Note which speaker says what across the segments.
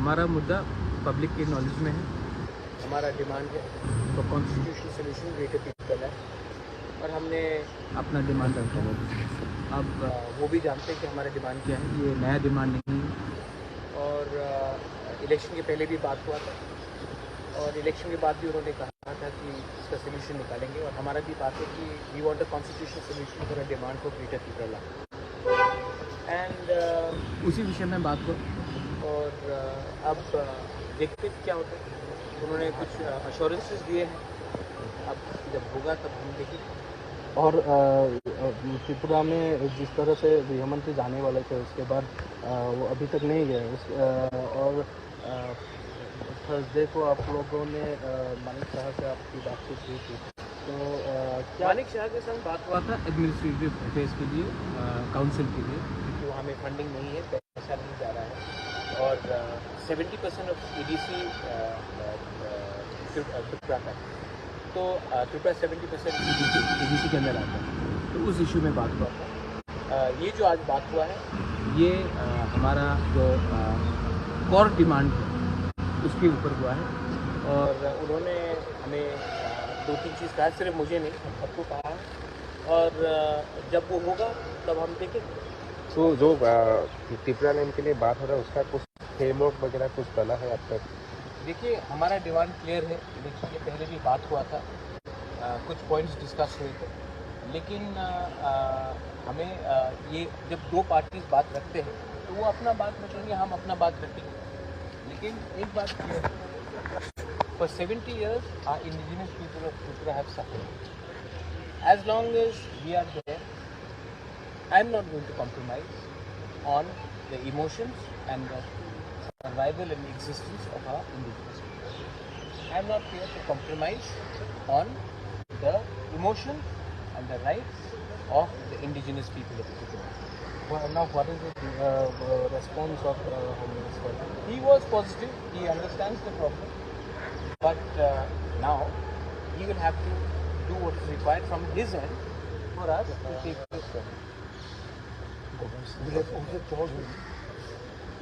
Speaker 1: हमारा मुद्दा पब्लिक के नॉलेज में है। हमारा डिमांड है तो कॉन्स्टिट्यूशनल सोल्यूशन ग्रेटर पीपल है और हमने अपना डिमांड रखा है। अब वो भी जानते हैं कि हमारा डिमांड क्या है, ये नया डिमांड नहीं है। और इलेक्शन के पहले भी बात हुआ था और इलेक्शन के बाद भी उन्होंने कहा था कि इसका सोल्यूशन निकालेंगे और हमारा भी बात है कि we want a constitutional solution for a demand for greater people and उसी विषय में बात हो। और अब देखते क्या होता है। उन्होंने कुछ अश्योरेंसेस दिए हैं, अब जब होगा तब हम देखेंगे।
Speaker 2: और त्रिपुरा में जिस तरह से गृहमंत्री जाने वाले थे उसके बाद वो अभी तक नहीं गए और थर्सडे को आप लोगों ने मानिक शाह से आपकी बातचीत हुई थी, तो क्या
Speaker 1: मानिक शाह के साथ बात हुआ था एडमिनिस्ट्रेटिव अफेयर्स के लिए, काउंसिल के लिए, क्योंकि वहाँ में फंडिंग नहीं है, पैसा नहीं जा रहा है और 70% ऑफ EDC त्रिपुरा का, तो त्रिपुरा 70% EDC के अंदर आता है, तो उस इशू में बात हुआ था। ये जो आज बात हुआ है ये हमारा जो कोर डिमांड है उसके ऊपर हुआ है और उन्होंने हमें 2-3 चीज़ कहा, सिर्फ मुझे नहीं हम सबको कहा है और जब वो होगा तब हम देखेंगे।
Speaker 3: तो जो त्रिपुरा लैंड के लिए बात हो रहा है उसका कुछ फ्रेमवर्क वगैरह कुछ बना है अब तक?
Speaker 1: देखिए हमारा डिमांड क्लियर है, इलेक्शन के पहले भी बात हुआ था, कुछ पॉइंट्स डिस्कस हुए थे, लेकिन हमें ये जब दो पार्टीज बात रखते हैं तो वो अपना बात रखेंगे, हम अपना बात रखेंगे। लेकिन एक बात क्लियर है, for 70 years our indigenous people of Tripura have suffered. As long as we are there, I am not going to compromise on the emotions and the survival and existence of our indigenous people. I am not here to compromise on the emotions and the rights of the indigenous people of Tripura.
Speaker 2: well, now what is the response of Home Minister?
Speaker 1: He was positive, he understands the problem, but now he will have to do what is required from his end for us to take this step.
Speaker 4: We have also told him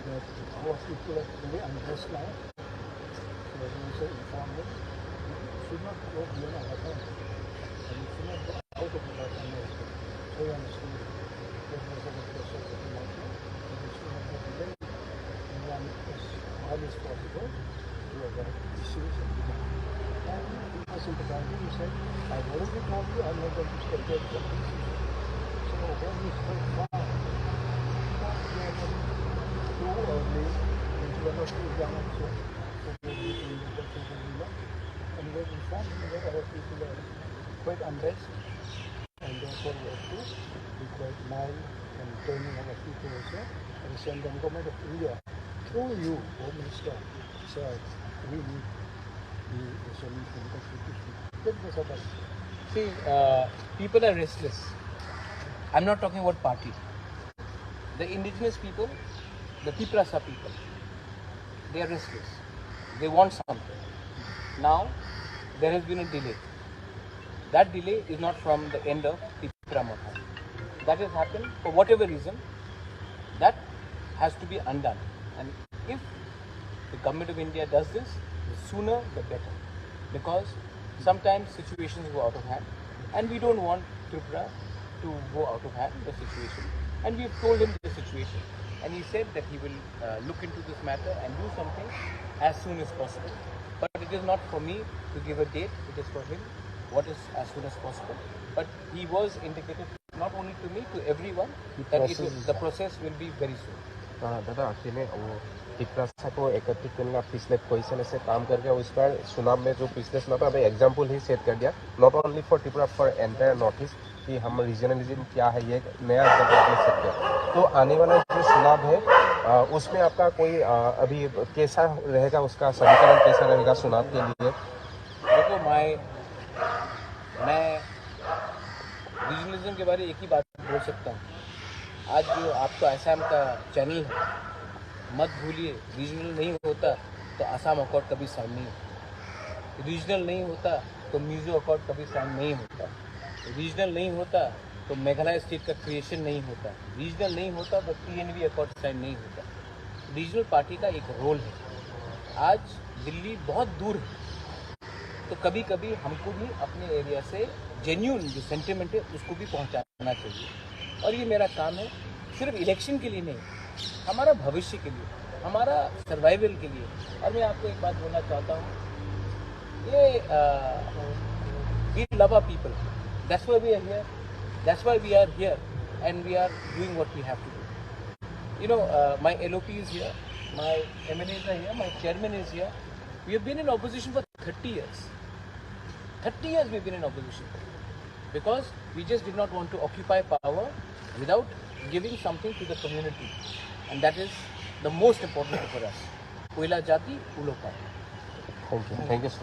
Speaker 4: that our people are fully undressed now. So we also informed him he should not go beyond our time and he should not go out of our time also. So he understood that was a process of the matter and we should not get delayed and run as hard as possible to avoid issues and demand. And he was sympathizing. He said, I've already told you I'm not going to stay there for this issue. So when we spoke far, too early, and we are not too young also, so we are doing the things that we love. And we have informed him that our people are quite unrest, and therefore we have to be quite mild and training our people also. And send the government of India, through you, Home Minister, said we need the solution because we get this about.
Speaker 1: See, people are restless. I'm not talking about party. The indigenous people, the Tiprasa people, they are restless. They want something. Now, there has been a delay. That delay is not from the end of Tipra Motha. That has happened for whatever reason. That has to be undone. And if the government of India does this, the sooner the better. Because sometimes situations go out of hand and we don't want Tripura to go out of hand, the situation. And we have told him the situation. And he said that he will look into this matter and do something as soon as possible. But it is not for me to give a date, it is for him what is as soon as possible. But he was indicated not only to me, to everyone, that the process will be very soon.
Speaker 3: दादा अकेले वो त्रिपुरा को एकत्रित करना पिछले कोई साल से काम करके उस पर चुनाव में जो पिछले चुनाव में अभी एग्जाम्पल ही सेट कर दिया, not only for Tripura for entire north east कि हम रीजनलिज्म क्या है ये नया एग्जाम्पल आपने सेट किया। तो आने वाला जो चुनाव है उसमें आपका कोई अभी कैसा रहेगा, उसका समीकरण कैसा रहेगा चुनाव के लिए?
Speaker 1: देखो मैं रीजनलिज्म के बारे में एक ही बात बोल सकता हूँ। आज जो आपका असम का चैनल है, मत भूलिए, रीजनल नहीं होता तो असम अकॉर्ड कभी साइन नहीं होता, रीजनल नहीं होता तो मिजो अकॉर्ड कभी साइन नहीं होता, रीजनल नहीं होता तो मेघालय स्टेट का क्रिएशन नहीं होता, रीजनल नहीं होता तो PNV अकॉर्ड साइन नहीं होता। रीजनल पार्टी का एक रोल है आज दिल्ली बहुत दूर है, तो कभी कभी हमको भी अपने एरिया से जेन्यून जो सेंटिमेंट है उसको भी पहुंचाना चाहिए। और ये मेरा काम है, सिर्फ इलेक्शन के लिए नहीं, हमारा भविष्य के लिए, हमारा सर्वाइवल के लिए। और मैं आपको एक बात बोलना चाहता हूँ, ये we love our people, that's why we are here, that's why we are here, and we are doing what we have to do. You know, my LOP is here, my MLAs are here, my chairman is here. We have been in opposition for 30 years. 30 years we've been in opposition because we just did not want to occupy power without giving something to the community, and that is the most important for us. Uila Jati, Ulo Party.
Speaker 3: Thank you. Thank you so much.